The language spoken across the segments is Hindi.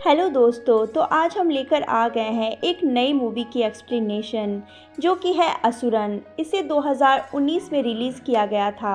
हेलो दोस्तों, तो आज हम लेकर आ गए हैं एक नई मूवी की एक्सप्लेनेशन जो कि है असुरन। इसे 2019 में रिलीज़ किया गया था।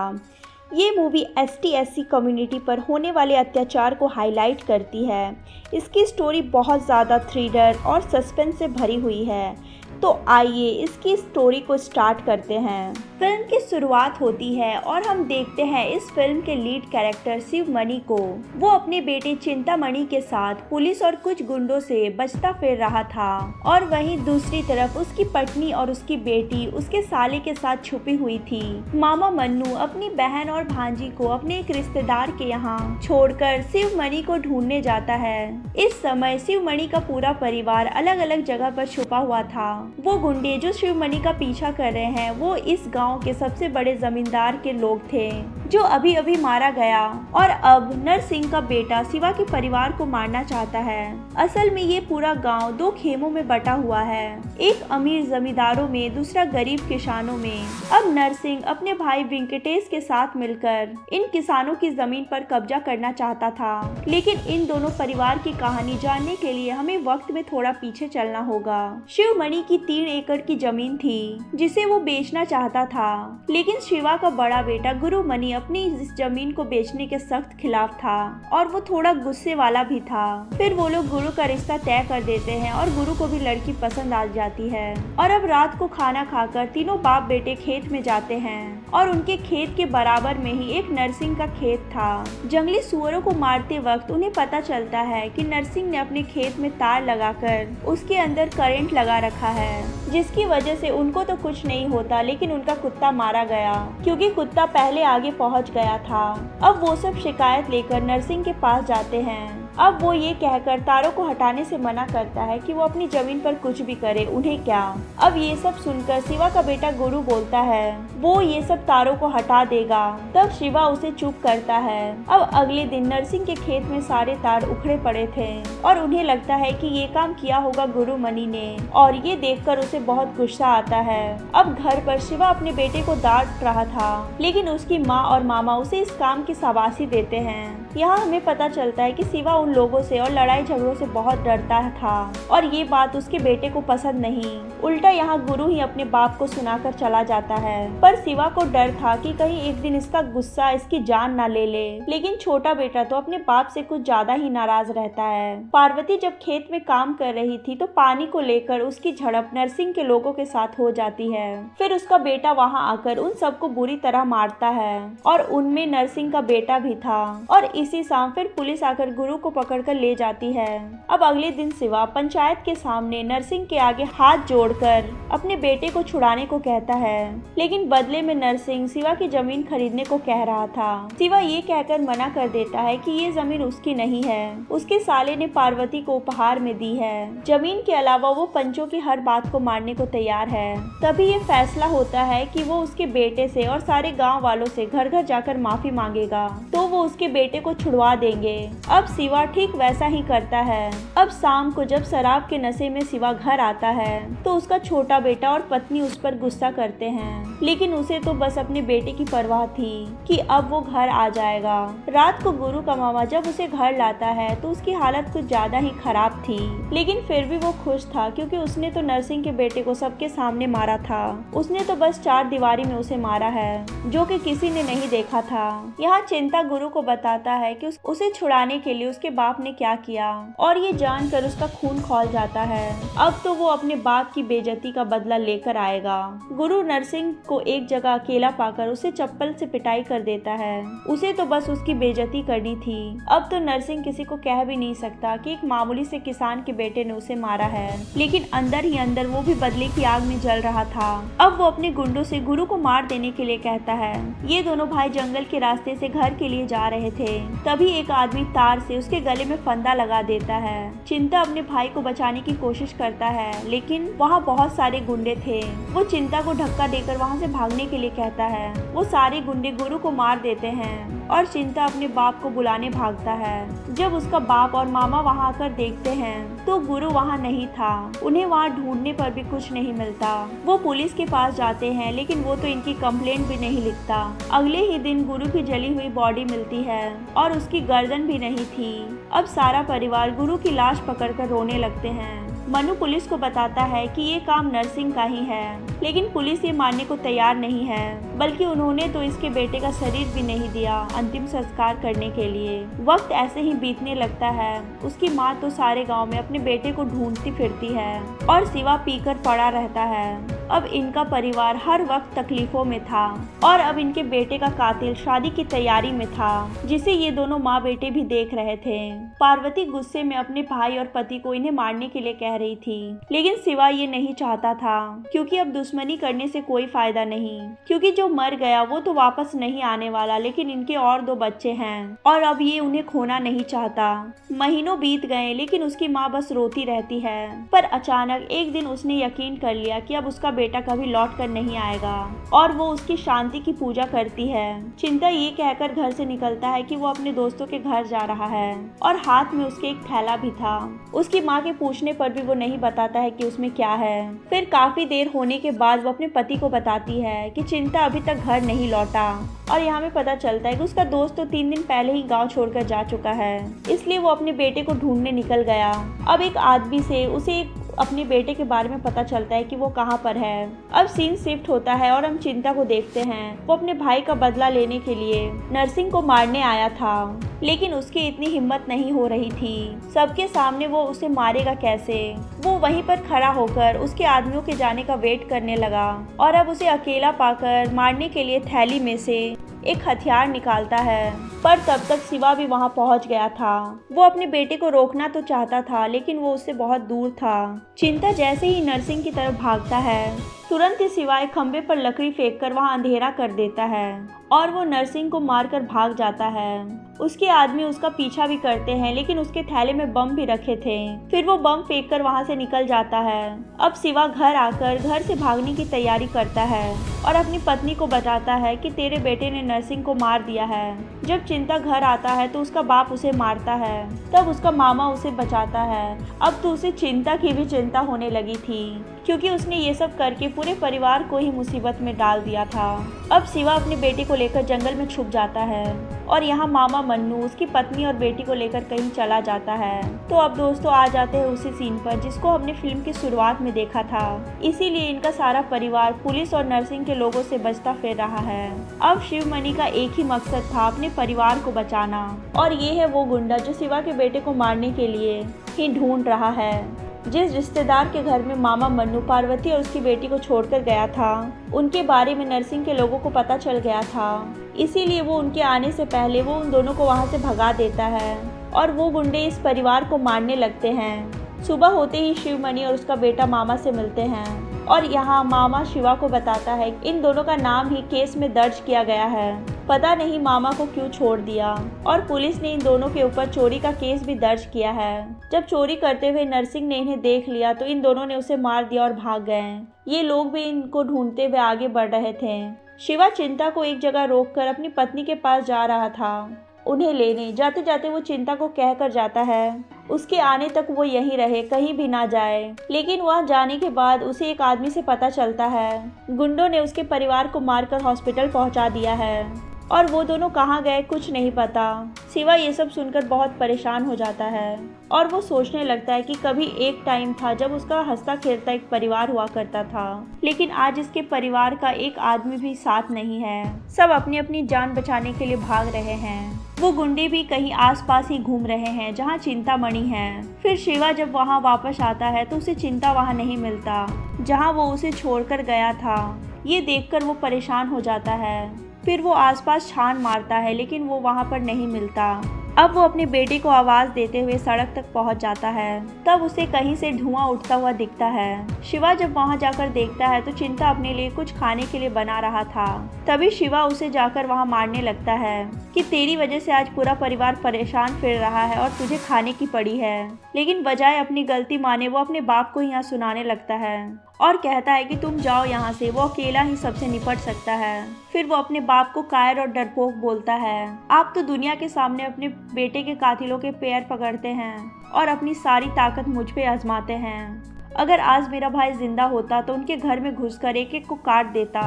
ये मूवी एसटी/एससी कम्युनिटी पर होने वाले अत्याचार को हाईलाइट करती है। इसकी स्टोरी बहुत ज़्यादा थ्रिलर और सस्पेंस से भरी हुई है। तो आइए इसकी स्टोरी को स्टार्ट करते हैं। फिल्म की शुरुआत होती है और हम देखते हैं इस फिल्म के लीड कैरेक्टर शिवमणि को। वो अपने बेटे चिंतामणि के साथ पुलिस और कुछ गुंडों से बचता फिर रहा था और वहीं दूसरी तरफ उसकी पत्नी और उसकी बेटी उसके साले के साथ छुपी हुई थी। मामा मन्नू अपनी बहन और भांजी को अपने एक रिश्तेदार के यहाँ छोड़कर शिवमणि को ढूंढने जाता है। इस समय शिवमणि का पूरा परिवार अलग अलग जगह पर छुपा हुआ था। वो गुंडे जो शिवमणि का पीछा कर रहे हैं वो इस गांव के सबसे बड़े जमींदार के लोग थे जो अभी अभी मारा गया और अब नरसिंह का बेटा शिवा के परिवार को मारना चाहता है। असल में ये पूरा गांव दो खेमों में बटा हुआ है, एक अमीर जमींदारों में, दूसरा गरीब किसानों में। अब नरसिंह अपने भाई वेंकटेश के साथ मिलकर इन किसानों की जमीन पर कब्जा करना चाहता था, लेकिन इन दोनों परिवार की कहानी जानने के लिए हमें वक्त में थोड़ा पीछे चलना होगा। शिवमणि की 3 एकड़ की जमीन थी जिसे वो बेचना चाहता था, लेकिन शिवा का बड़ा बेटा गुरुमणि अपनी इस जमीन को बेचने के सख्त खिलाफ था और वो थोड़ा गुस्से वाला भी था। फिर वो लोग गुरु का रिश्ता तय कर देते हैं और गुरु को भी लड़की पसंद आ जाती है। और अब रात को खाना खाकर तीनों बाप बेटे खेत में जाते हैं और उनके खेत के बराबर में ही एक नरसिंह का खेत था। जंगली सुअरों को मारते वक्त उन्हें पता चलता है कि नरसिंह ने अपने खेत में तार लगाकर उसके अंदर करंट लगा रखा है, जिसकी वजह से उनको तो कुछ नहीं होता, लेकिन उनका कुत्ता मारा गया क्योंकि कुत्ता पहले आगे पहुंच गया था। अब वो सब शिकायत लेकर नरसिंह के पास जाते हैं। अब वो ये कहकर तारों को हटाने से मना करता है कि वो अपनी जमीन पर कुछ भी करे, उन्हें क्या। अब ये सब सुनकर शिवा का बेटा गुरु बोलता है वो ये सब तारों को हटा देगा। तब शिवा उसे चुप करता है। अब अगले दिन नरसिंह के खेत में सारे तार उखड़े पड़े थे और उन्हें लगता है कि ये काम किया होगा गुरुमणि ने, और ये देखकर उसे बहुत गुस्सा आता है। अब घर पर शिवा अपने बेटे को डांट रहा था, लेकिन उसकी माँ और मामा उसे इस काम की शाबाशी देते हैं। यहाँ हमें पता चलता है कि शिवा उन लोगों से और लड़ाई झगड़ों से बहुत डरता था और ये बात उसके बेटे को पसंद नहीं। उल्टा यहाँ गुरु ही अपने बाप को सुनाकर चला जाता है। पर शिवा को डर था कि कहीं एक दिन इसका गुस्सा इसकी जान ना ले ले, लेकिन छोटा बेटा तो अपने बाप से कुछ ज्यादा ही नाराज रहता है। पार्वती जब खेत में काम कर रही थी तो पानी को लेकर उसकी झड़प नरसिंह के लोगों के साथ हो जाती है। फिर उसका बेटा वहाँ आकर उन सबको बुरी तरह मारता है और उनमें नरसिंह का बेटा भी था। और इसी शाम फिर पुलिस आकर गुरु को पकड़कर ले जाती है। अब अगले दिन शिवा पंचायत के सामने नरसिंह के आगे हाथ जोड़कर अपने बेटे को छुड़ाने को कहता है, लेकिन बदले में नरसिंह शिवा की जमीन खरीदने को कह रहा था। शिवा ये कहकर मना कर देता है कि ये जमीन उसकी नहीं है, उसके साले ने पार्वती को उपहार में दी है। जमीन के अलावा वो पंचों की हर बात को मानने को तैयार है। तभी ये फैसला होता है कि वो उसके बेटे से और सारे गाँव वालों से घर घर जाकर माफी मांगेगा तो वो उसके बेटे को छुड़वा देंगे। अब शिवा ठीक वैसा ही करता है। अब शाम को जब शराब के नशे में शिवा घर आता है तो उसका छोटा बेटा और पत्नी उस पर गुस्सा करते हैं, लेकिन उसे तो बस अपने बेटे की परवाह थी कि अब वो घर आ जाएगा। रात को गुरु का मामा जब उसे घर लाता है तो उसकी हालत कुछ ज्यादा ही खराब थी, लेकिन फिर भी वो खुश था क्योंकि उसने तो नरसिंह के बेटे को सबके सामने मारा था। उसने तो बस 4 दीवारी में उसे मारा है, जो कि किसी ने नहीं देखा था। यहाँ चिंता गुरु को बताता है कि उसे छुड़ाने के लिए उसके बाप ने क्या किया और ये जानकर उसका खून खौल जाता है। अब तो वो अपने बाप की बेइज्जती का बदला लेकर आएगा। गुरु नरसिंह को एक जगह अकेला पाकर उसे चप्पल से पिटाई कर देता है। उसे तो बस उसकी बेइज्जती करनी थी। अब तो नरसिंह किसी को कह भी नहीं सकता कि एक मामूली से किसान के बेटे ने उसे मारा है, लेकिन अंदर ही अंदर वो भी बदले की आग में जल रहा था। अब वो अपने गुंडों से गुरु को मार देने के लिए कहता है। ये दोनों भाई जंगल के रास्ते से घर के लिए जा रहे थे, तभी एक आदमी तार से उसके गले में फंदा लगा देता है। चिंता अपने भाई को बचाने की कोशिश करता है, लेकिन वहाँ बहुत सारे गुंडे थे। वो चिंता को धक्का देकर वहाँ से भागने के लिए कहता है। वो सारे गुंडे गुरु को मार देते हैं और चिंता अपने बाप को बुलाने भागता है। जब उसका बाप और मामा वहाँ आकर देखते हैं तो गुरु वहाँ नहीं था। उन्हें वहाँ ढूंढने पर भी कुछ नहीं मिलता। वो पुलिस के पास जाते हैं लेकिन वो तो इनकी कंप्लेंट भी नहीं लिखता। अगले ही दिन गुरु की जली हुई बॉडी मिलती है और उसकी गर्दन भी नहीं थी। अब सारा परिवार गुरु की लाश पकड़कर रोने लगते हैं। मनु पुलिस को बताता है कि ये काम नरसिंह का ही है, लेकिन पुलिस ये मानने को तैयार नहीं है, बल्कि उन्होंने तो इसके बेटे का शरीर भी नहीं दिया अंतिम संस्कार करने के लिए। वक्त ऐसे ही बीतने लगता है। उसकी माँ तो सारे गांव में अपने बेटे को ढूंढती फिरती है और शिवा पीकर पड़ा रहता है। अब इनका परिवार हर वक्त तकलीफों में था और अब इनके बेटे का कातिल शादी की तैयारी में था, जिसे ये दोनों माँ बेटे भी देख रहे थे। पार्वती गुस्से में अपने भाई और पति को इन्हें मारने के लिए कह रही थी, लेकिन शिवा ये नहीं चाहता था, क्योंकि अब दुश्मनी करने से कोई फायदा नहीं, क्योंकि जो मर गया वो तो वापस नहीं आने वाला, लेकिन इनके और 2 बच्चे हैं और अब ये उन्हें खोना नहीं चाहता। महीनों बीत गए लेकिन उसकी माँ बस रोती रहती है। पर अचानक एक दिन उसने यकीन कर लिया कि अब उसका बेटा कभी लौट कर नहीं आएगा और वो उसकी शांति की पूजा करती है। चिंता ये कहकर घर से निकलता है कि वो अपने दोस्तों के घर जा रहा है और हाथ में उसके एक थैला भी था। उसकी माँ के पूछने पर भी वो नहीं बताता है कि उसमें क्या है। फिर काफी देर होने के बाद वो अपने पति को बताती है कि चिंता अभी तक घर नहीं लौटा और यहाँ पे पता चलता है कि उसका दोस्त तो 3 दिन पहले ही गांव छोड़कर जा चुका है, इसलिए वो अपने बेटे को ढूंढने निकल गया। अब एक आदमी से उसे अपने बेटे के बारे में पता चलता है कि वो कहाँ पर है। अब सीन शिफ्ट होता है और हम चिंता को देखते हैं। वो अपने भाई का बदला लेने के लिए नरसिंह को मारने आया था, लेकिन उसकी इतनी हिम्मत नहीं हो रही थी। सबके सामने वो उसे मारेगा कैसे। वो वहीं पर खड़ा होकर उसके आदमियों के जाने का वेट करने लगा और अब उसे अकेला पाकर मारने के लिए थैली में से एक हथियार निकालता है। पर तब तक शिवा भी वहां पहुंच गया था। वो अपने बेटे को रोकना तो चाहता था, लेकिन वो उससे बहुत दूर था। चिंता जैसे ही नरसिंह की तरफ भागता है, तुरंत ही शिवा एक खंबे पर लकड़ी फेंककर वहां अंधेरा कर देता है और वो नरसिंह को मारकर भाग जाता है। उसके आदमी उसका पीछा भी करते हैं, लेकिन उसके थैले में बम भी रखे थे। फिर वो बम फेंककर वहां से निकल जाता है। अब शिवा घर आकर घर से भागने की तैयारी करता है और अपनी पत्नी को बताता है कि तेरे बेटे ने नरसिंह को मार दिया है। जब चिंता घर आता है तो उसका बाप उसे मारता है, तब उसका मामा उसे बचाता है। अब तो उसे चिंता की भी चिंता होने लगी थी, क्योंकि उसने ये सब करके पूरे परिवार को ही मुसीबत में डाल दिया था। अब शिवा अपने बेटे को लेकर जंगल में छुप जाता है और यहाँ मामा मन्नू उसकी पत्नी और बेटी को लेकर कहीं चला जाता है। तो अब दोस्तों आ जाते हैं उसी सीन पर जिसको हमने फिल्म की शुरुआत में देखा था। इसीलिए इनका सारा परिवार पुलिस और नर्सिंग के लोगों से बचता फिर रहा है। अब शिवमणि का एक ही मकसद था, अपने परिवार को बचाना, और ये है वो गुंडा जो शिवा के बेटे को मारने के लिए ही ढूंढ रहा है। जिस रिश्तेदार के घर में मामा मन्नू पार्वती और उसकी बेटी को छोड़कर गया था, उनके बारे में नरसिंह के लोगों को पता चल गया था। इसीलिए वो उनके आने से पहले वो उन दोनों को वहां से भगा देता है और वो गुंडे इस परिवार को मारने लगते हैं। सुबह होते ही शिवमणि और उसका बेटा मामा से मिलते हैं और यहाँ मामा शिवा को बताता है इन दोनों का नाम ही केस में दर्ज किया गया है। पता नहीं मामा को क्यों छोड़ दिया, और पुलिस ने इन दोनों के ऊपर चोरी का केस भी दर्ज किया है। जब चोरी करते हुए नरसिंह ने इन्हें देख लिया तो इन दोनों ने उसे मार दिया और भाग गए। ये लोग भी इनको ढूंढते हुए आगे बढ़ रहे थे। शिवा चिंता को एक जगह रोककर अपनी पत्नी के पास जा रहा था उन्हें लेने। जाते जाते वो चिंता को कहकर जाता है उसके आने तक वो यहीं रहे, कहीं भी ना जाए। लेकिन वहाँ जाने के बाद उसे एक आदमी से पता चलता है गुंडों ने उसके परिवार को मारकर हॉस्पिटल पहुँचा दिया है और वो दोनों कहाँ गए कुछ नहीं पता। शिवा ये सब सुनकर बहुत परेशान हो जाता है और वो सोचने लगता है कि कभी एक टाइम था जब उसका हंसता खेलता एक परिवार हुआ करता था, लेकिन आज इसके परिवार का एक आदमी भी साथ नहीं है। सब अपनी अपनी जान बचाने के लिए भाग रहे हैं। वो गुंडे भी कहीं आसपास ही घूम रहे हैं जहाँ चिंतामणि है। फिर शिवा जब वहाँ वापस आता है तो उसे चिंता वहाँ नहीं मिलता जहाँ वो उसे छोड़कर गया था। ये देखकर वो परेशान हो जाता है। फिर वो आसपास छान मारता है, लेकिन वो वहाँ पर नहीं मिलता। अब वो अपने बेटे को आवाज़ देते हुए सड़क तक पहुँच जाता है। तब उसे कहीं से धुआं उठता हुआ दिखता है। शिवा जब वहाँ जाकर देखता है तो चिंता अपने लिए कुछ खाने के लिए बना रहा था। तभी शिवा उसे जाकर वहाँ मारने लगता है कि तेरी वजह से आज पूरा परिवार परेशान फिर रहा है और तुझे खाने की पड़ी है। लेकिन बजाय अपनी गलती माने वो अपने बाप को यहाँ सुनाने लगता है और कहता है कि तुम जाओ यहाँ से, वो अकेला ही सबसे निपट सकता है। फिर वो अपने बाप को कायर और डरपोक बोलता है। आप तो दुनिया के सामने अपने बेटे के कातिलों के पैर पकड़ते हैं और अपनी सारी ताकत मुझ पे आजमाते हैं। अगर आज मेरा भाई जिंदा होता तो उनके घर में घुसकर एक एक को काट देता।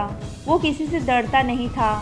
वो किसी से डरता नहीं था।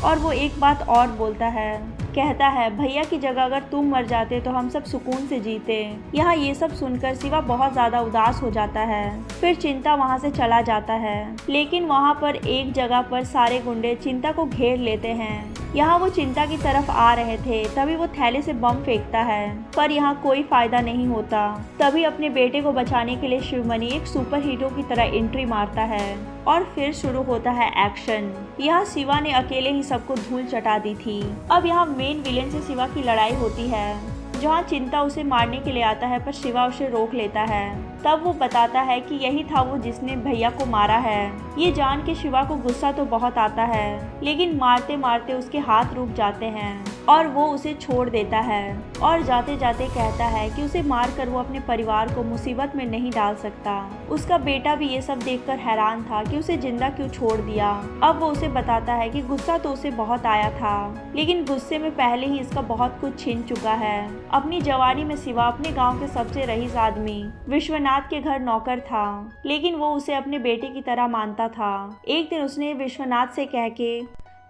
और वो एक बात और बोलता है, कहता है भैया की जगह अगर तुम मर जाते तो हम सब सुकून से जीते। यहाँ ये सब सुनकर शिवा बहुत ज्यादा उदास हो जाता है। फिर चिंता वहाँ से चला जाता है, लेकिन वहाँ पर एक जगह पर सारे गुंडे चिंता को घेर लेते हैं। यहाँ वो चिंता की तरफ आ रहे थे, तभी वो थैले से बम फेंकता है, पर यहाँ कोई फायदा नहीं होता। तभी अपने बेटे को बचाने के लिए शिवमणि एक सुपर हीरो की तरह एंट्री मारता है और फिर शुरू होता है एक्शन। यहाँ शिवा ने अकेले ही सबको धूल चटा दी थी। अब यहाँ मेन विलेन से शिवा की लड़ाई होती है, जहाँ चिंता उसे मारने के लिए आता है पर शिवा उसे रोक लेता है। तब वो बताता है कि यही था वो जिसने भैया को मारा है। ये जान के शिवा को गुस्सा तो बहुत आता है, लेकिन मारते मारते उसके हाथ रुक जाते हैं और वो उसे छोड़ देता है और जाते जाते कहता है कि उसे मारकर वो अपने परिवार को मुसीबत में नहीं डाल सकता। उसका बेटा भी ये सब देखकर हैरान था कि उसे जिंदा क्यों छोड़ दिया। अब वो उसे बताता है कि गुस्सा तो उसे बहुत आया था, लेकिन गुस्से में पहले ही इसका बहुत कुछ छिन चुका है। अपनी जवानी में शिवा अपने गाँव के सबसे रईस आदमी विश्वनाथ के घर नौकर था, लेकिन वो उसे अपने बेटे की तरह मानता था। एक दिन उसने विश्वनाथ से कह के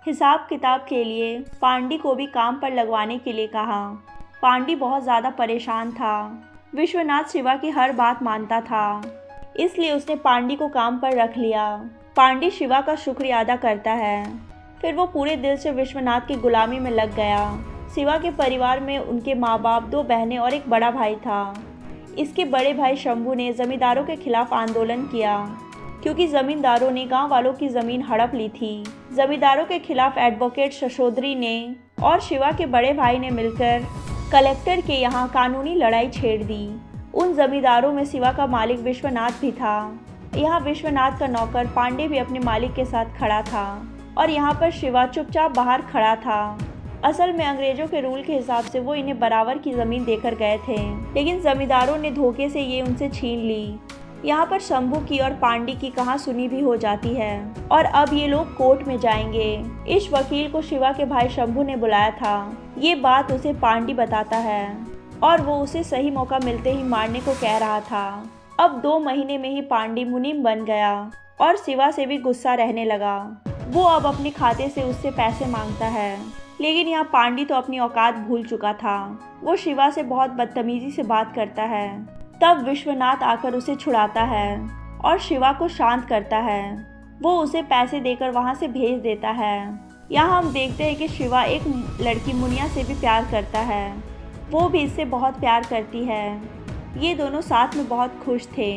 हिसाब किताब के लिए पांडी को भी काम पर लगवाने के लिए कहा। पांडी बहुत ज़्यादा परेशान था। विश्वनाथ शिवा की हर बात मानता था, इसलिए उसने पांडी को काम पर रख लिया। पांडी शिवा का शुक्रिया अदा करता है। फिर वो पूरे दिल से विश्वनाथ की गुलामी में लग गया। शिवा के परिवार में उनके माँ बाप, 2 बहनें और एक बड़ा भाई था। इसके बड़े भाई शंभू ने जमींदारों के खिलाफ आंदोलन किया, क्योंकि जमींदारों ने गांव वालों की जमीन हड़प ली थी। जमींदारों के खिलाफ एडवोकेट शशोदरी ने और शिवा के बड़े भाई ने मिलकर कलेक्टर के यहाँ कानूनी लड़ाई छेड़ दी। उन जमींदारों में शिवा का मालिक विश्वनाथ भी था। यहाँ विश्वनाथ का नौकर पांडे भी अपने मालिक के साथ खड़ा था और यहाँ पर शिवा चुपचाप बाहर खड़ा था। असल में अंग्रेजों के रूल के हिसाब से वो इन्हें बराबर की ज़मीन देकर गए थे, लेकिन जमींदारों ने धोखे से ये उनसे छीन ली। यहाँ पर शंभू की और पांडी की कहाँ सुनी भी हो जाती है और अब ये लोग कोर्ट में जाएंगे। इस वकील को शिवा के भाई शंभू ने बुलाया था। ये बात उसे पांडी बताता है और वो उसे सही मौका मिलते ही मारने को कह रहा था। अब 2 महीने में ही पांडी मुनीम बन गया और शिवा से भी गुस्सा रहने लगा। वो अब अपने खाते से उससे पैसे मांगता है, लेकिन यहाँ पांडी तो अपनी औकात भूल चुका था। वो शिवा से बहुत बदतमीजी से बात करता है। तब विश्वनाथ आकर उसे छुड़ाता है और शिवा को शांत करता है। वो उसे पैसे देकर वहाँ से भेज देता है। यहाँ हम देखते हैं कि शिवा एक लड़की मुनिया से भी प्यार करता है। वो भी इससे बहुत प्यार करती है। ये दोनों साथ में बहुत खुश थे,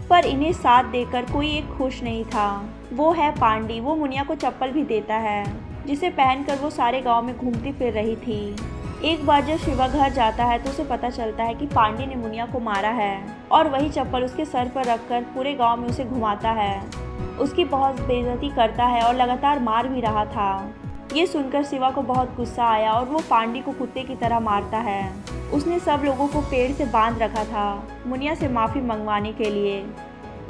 पर इन्हें साथ देकर कोई एक खुश नहीं था। वो है पांडी। वो मुनिया को चप्पल भी देता है, जिसे पहनकर वो सारे गांव में घूमती फिर रही थी। एक बार जब शिवा घर जाता है तो उसे पता चलता है कि पांडे ने मुनिया को मारा है और वही चप्पल उसके सर पर रखकर पूरे गांव में उसे घुमाता है। उसकी बहुत बेइज्जती करता है और लगातार मार भी रहा था। ये सुनकर शिवा को बहुत गुस्सा आया और वो पांडे को कुत्ते की तरह मारता है। उसने सब लोगों को पेड़ से बांध रखा था मुनिया से माफ़ी मंगवाने के लिए।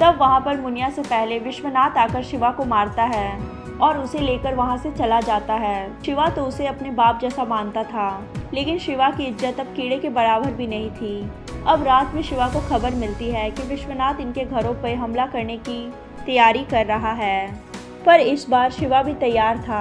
तब वहाँ पर मुनिया से पहले विश्वनाथ आकर शिवा को मारता है और उसे लेकर वहाँ से चला जाता है। शिवा तो उसे अपने बाप जैसा मानता था, लेकिन शिवा की इज्जत अब कीड़े के बराबर भी नहीं थी। अब रात में शिवा को खबर मिलती है कि विश्वनाथ इनके घरों पर हमला करने की तैयारी कर रहा है, पर इस बार शिवा भी तैयार था।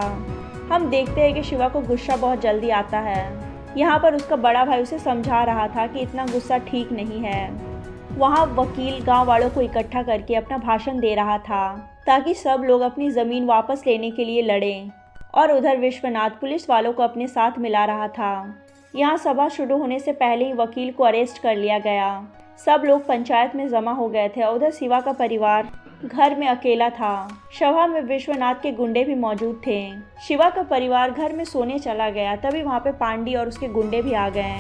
हम देखते हैं कि शिवा को गुस्सा बहुत जल्दी आता है। यहाँ पर उसका बड़ा भाई उसे समझा रहा था कि इतना गुस्सा ठीक नहीं है। वहाँ वकील गांव वालों को इकट्ठा करके अपना भाषण दे रहा था ताकि सब लोग अपनी ज़मीन वापस लेने के लिए लड़ें, और उधर विश्वनाथ पुलिस वालों को अपने साथ मिला रहा था। यहाँ सभा शुरू होने से पहले ही वकील को अरेस्ट कर लिया गया। सब लोग पंचायत में जमा हो गए थे और उधर शिवा का परिवार घर में अकेला था। सभा में विश्वनाथ के गुंडे भी मौजूद थे। शिवा का परिवार घर में सोने चला गया, तभी वहाँ पे पांडी और उसके गुंडे भी आ गए।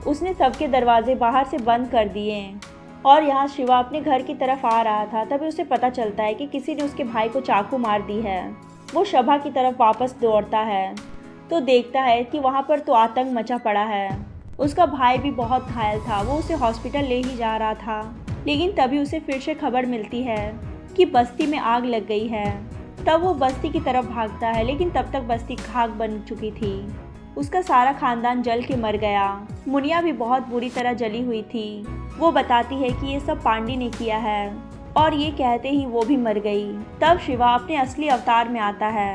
उसने सबके दरवाजे बाहर से बंद कर दिए और यहाँ शिवा अपने घर की तरफ आ रहा था। तभी उसे पता चलता है कि किसी ने उसके भाई को चाकू मार दी है। वो सभा की तरफ वापस दौड़ता है तो देखता है कि वहाँ पर तो आतंक मचा पड़ा है। उसका भाई भी बहुत घायल था। वो उसे हॉस्पिटल ले ही जा रहा था लेकिन तभी उसे फिर से खबर मिलती है कि बस्ती में आग लग गई है। तब वो बस्ती की तरफ भागता है, लेकिन तब तक बस्ती खाक बन चुकी थी। उसका सारा खानदान जल के मर गया। मुनिया भी बहुत बुरी तरह जली हुई थी। वो बताती है कि ये सब पांडी ने किया है, और ये कहते ही वो भी मर गई। तब शिवा अपने असली अवतार में आता है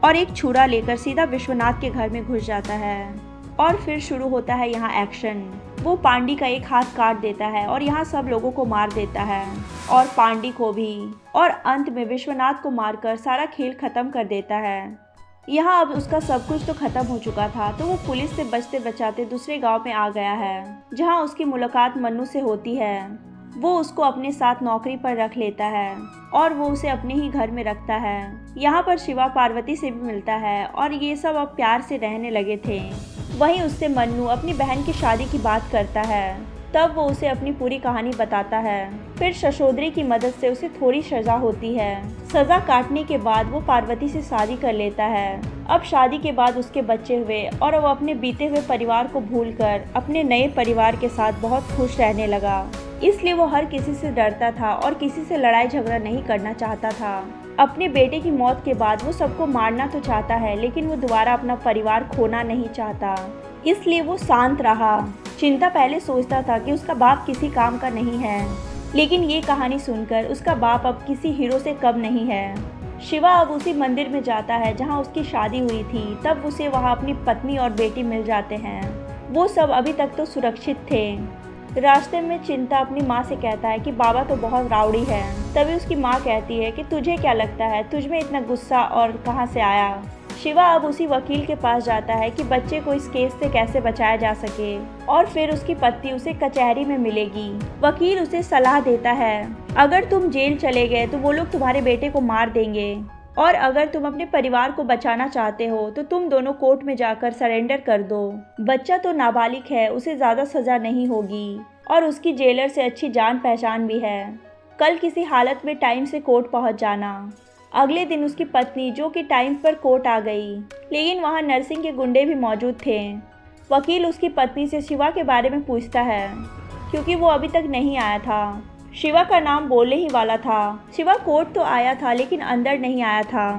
और एक छुरा लेकर सीधा विश्वनाथ के घर में घुस जाता है। और फिर शुरू होता है यहाँ एक्शन। वो पांडी का एक हाथ काट देता है और यहाँ सब लोगों को मार देता है, और पांडी को भी, और अंत में विश्वनाथ को मारकर सारा खेल खत्म कर देता है। यहाँ अब उसका सब कुछ तो खत्म हो चुका था, तो वो पुलिस से बचते बचाते दूसरे गांव में आ गया है, जहाँ उसकी मुलाकात मन्नू से होती है। वो उसको अपने साथ नौकरी पर रख लेता है और वो उसे अपने ही घर में रखता है। यहाँ पर शिवा पार्वती से भी मिलता है और ये सब अब प्यार से रहने लगे थे। वहीं उससे मन्नू अपनी बहन की शादी की बात करता है। तब वो उसे अपनी पूरी कहानी बताता है। फिर शशोदरी की मदद से उसे थोड़ी सजा होती है। सजा काटने के बाद वो पार्वती से शादी कर लेता है। अब शादी के बाद उसके बच्चे हुए और वो अपने बीते हुए परिवार को भूलकर अपने नए परिवार के साथ बहुत खुश रहने लगा। इसलिए वो हर किसी से डरता था और किसी से लड़ाई झगड़ा नहीं करना चाहता था। अपने बेटे की मौत के बाद वो सबको मारना तो चाहता है, लेकिन वो दोबारा अपना परिवार खोना नहीं चाहता। इसलिए वो शांत रहा। चिंता पहले सोचता था कि उसका बाप किसी काम का नहीं है, लेकिन ये कहानी सुनकर उसका बाप अब किसी हीरो से कम नहीं है। शिवा अब उसी मंदिर में जाता है जहाँ उसकी शादी हुई थी। तब उसे वहाँ अपनी पत्नी और बेटी मिल जाते हैं। वो सब अभी तक तो सुरक्षित थे। रास्ते में चिंता अपनी माँ से कहता है कि बाबा तो बहुत राउडी है। तभी उसकी माँ कहती है कि तुझे क्या लगता है, तुझ में इतना गुस्सा और कहाँ से आया। शिवा अब उसी वकील के पास जाता है कि बच्चे को इस केस से कैसे बचाया जा सके, और फिर उसकी पत्नी उसे कचहरी में मिलेगी। वकील उसे सलाह देता है, अगर तुम जेल चले गए तो वो लोग तुम्हारे बेटे को मार देंगे, और अगर तुम अपने परिवार को बचाना चाहते हो तो तुम दोनों कोर्ट में जाकर सरेंडर कर दो। बच्चा तो नाबालिग है, उसे ज़्यादा सज़ा नहीं होगी, और उसकी जेलर से अच्छी जान पहचान भी है। कल किसी हालत में टाइम से कोर्ट पहुंच जाना। अगले दिन उसकी पत्नी, जो कि टाइम पर कोर्ट आ गई, लेकिन वहां नर्सिंग के गुंडे भी मौजूद थे। वकील उसकी पत्नी से शिवा के बारे में पूछता है, क्योंकि वो अभी तक नहीं आया था। शिवा का नाम बोलने ही वाला था। शिवा कोर्ट तो आया था, लेकिन अंदर नहीं आया था,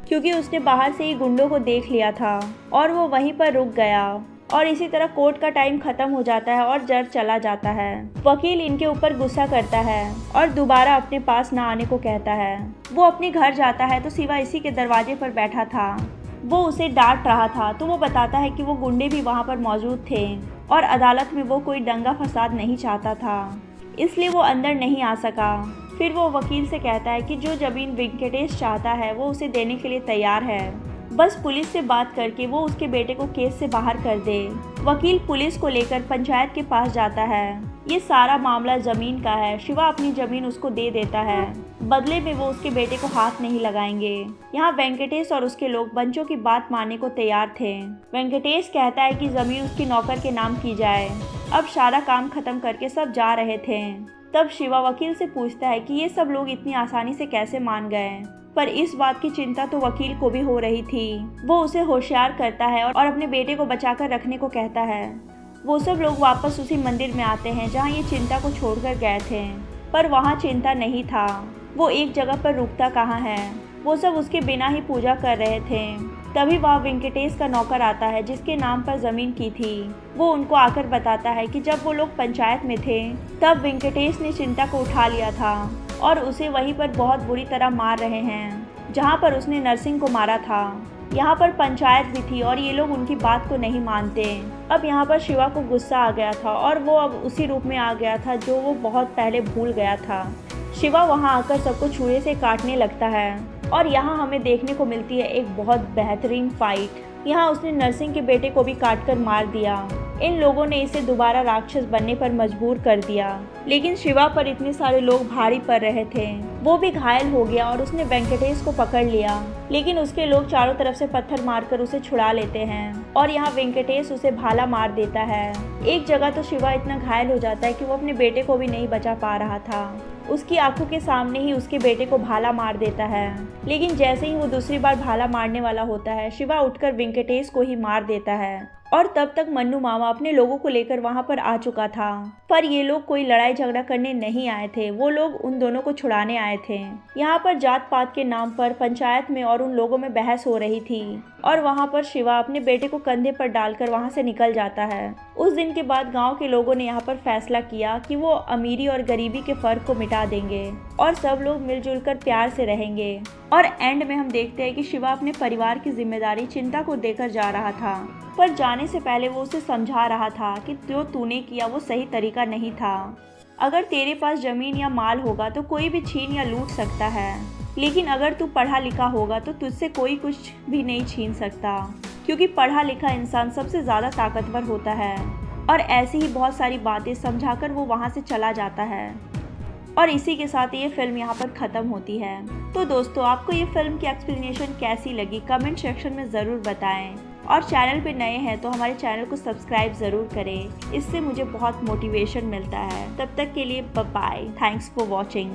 क्योंकि उसने बाहर से ही गुंडों को देख लिया था और वो वहीं पर रुक गया। और इसी तरह कोर्ट का टाइम खत्म हो जाता है और जज चला जाता है। वकील इनके ऊपर गुस्सा करता है और दोबारा अपने पास ना आने को कहता है। वो अपने घर जाता है तो शिवा इसी के दरवाजे पर बैठा था। वो उसे डांट रहा था, तो वो बताता है कि वो गुंडे भी वहाँ पर मौजूद थे और अदालत में वो कोई दंगा फसाद नहीं चाहता था, इसलिए वो अंदर नहीं आ सका। फिर वो वकील से कहता है कि जो ज़मीन वेंकटेश चाहता है वो उसे देने के लिए तैयार है, बस पुलिस से बात करके वो उसके बेटे को केस से बाहर कर दे। वकील पुलिस को लेकर पंचायत के पास जाता है। ये सारा मामला ज़मीन का है। शिवा अपनी ज़मीन उसको दे देता है, बदले में वो उसके बेटे को हाथ नहीं लगाएंगे। यहाँ वेंकटेश और उसके लोग बंचों की बात मानने को तैयार थे। वेंकटेश कहता है कि ज़मीन उसकी नौकर के नाम की जाए। अब सारा काम खत्म करके सब जा रहे थे। तब शिवा वकील से पूछता है कि ये सब लोग इतनी आसानी से कैसे मान गए, पर इस बात की चिंता तो वकील को भी हो रही थी। वो उसे होशियार करता है और अपने बेटे को बचाकर रखने को कहता है। वो सब लोग वापस उसी मंदिर में आते हैं जहाँ ये चिंता को छोड़कर गए थे, पर वहाँ चिंता नहीं था। वो एक जगह पर रुकता कहाँ है। वो सब उसके बिना ही पूजा कर रहे थे। तभी वहाँ वेंकटेश का नौकर आता है जिसके नाम पर ज़मीन की थी। वो उनको आकर बताता है कि जब वो लोग पंचायत में थे तब वेंकटेश ने चिंता को उठा लिया था और उसे वहीं पर बहुत बुरी तरह मार रहे हैं जहाँ पर उसने नरसिंह को मारा था। यहाँ पर पंचायत भी थी और ये लोग उनकी बात को नहीं मानते। अब यहाँ पर शिवा को गुस्सा आ गया था और वो अब उसी रूप में आ गया था जो वो बहुत पहले भूल गया था। शिवा वहाँ आकर सबको छुरे से काटने लगता है और यहाँ हमें देखने को मिलती है एक बहुत बेहतरीन फाइट। यहाँ उसने नरसिंह के बेटे को भी काटकर मार दिया। इन लोगों ने इसे दोबारा राक्षस बनने पर मजबूर कर दिया, लेकिन शिवा पर इतने सारे लोग भारी पड़ रहे थे। वो भी घायल हो गया और उसने वेंकटेश को पकड़ लिया, लेकिन उसके लोग चारों तरफ से पत्थर मारकर उसे छुड़ा लेते हैं और यहाँ वेंकटेश उसे भाला मार देता है। एक जगह तो शिवा इतना घायल हो जाता है कि वो अपने बेटे को भी नहीं बचा पा रहा था। उसकी आंखों के सामने ही उसके बेटे को भाला मार देता है, लेकिन जैसे ही वो दूसरी बार भाला मारने वाला होता है शिवा उठकर वेंकटेश को ही मार देता है और तब तक मन्नू मामा अपने लोगों को लेकर वहां पर आ चुका था। पर ये लोग कोई लड़ाई झगड़ा करने नहीं आए थे, वो लोग उन दोनों को छुड़ाने आए थे। यहाँ पर जात पात के नाम पर पंचायत में और उन लोगों में बहस हो रही थी और वहाँ पर शिवा अपने बेटे को कंधे पर डालकर वहाँ से निकल जाता है। उस दिन के बाद गांव के लोगों ने यहाँ पर फैसला किया कि वो अमीरी और गरीबी के फर्क को मिटा देंगे और सब लोग मिलजुल कर प्यार से रहेंगे। और एंड में हम देखते हैं कि शिवा अपने परिवार की जिम्मेदारी चिंता को देकर जा रहा था, पर जाने से पहले वो उसे समझा रहा था कि जो तूने किया वो सही तरीका नहीं था। अगर तेरे पास जमीन या माल होगा तो कोई भी छीन या लूट सकता है, लेकिन अगर तू पढ़ा लिखा होगा तो तुझसे कोई कुछ भी नहीं छीन सकता, क्योंकि पढ़ा लिखा इंसान सबसे ज़्यादा ताकतवर होता है। और ऐसी ही बहुत सारी बातें समझाकर वो वहाँ से चला जाता है। और इसी के साथ ये फिल्म यहाँ पर ख़त्म होती है। तो दोस्तों, आपको ये फिल्म की एक्सप्लेनेशन कैसी लगी कमेंट सेक्शन में ज़रूर बताएं। और चैनल पे नए हैं तो हमारे चैनल को सब्सक्राइब ज़रूर करें, इससे मुझे बहुत मोटिवेशन मिलता है। तब तक के लिए bye bye, thanks for watching.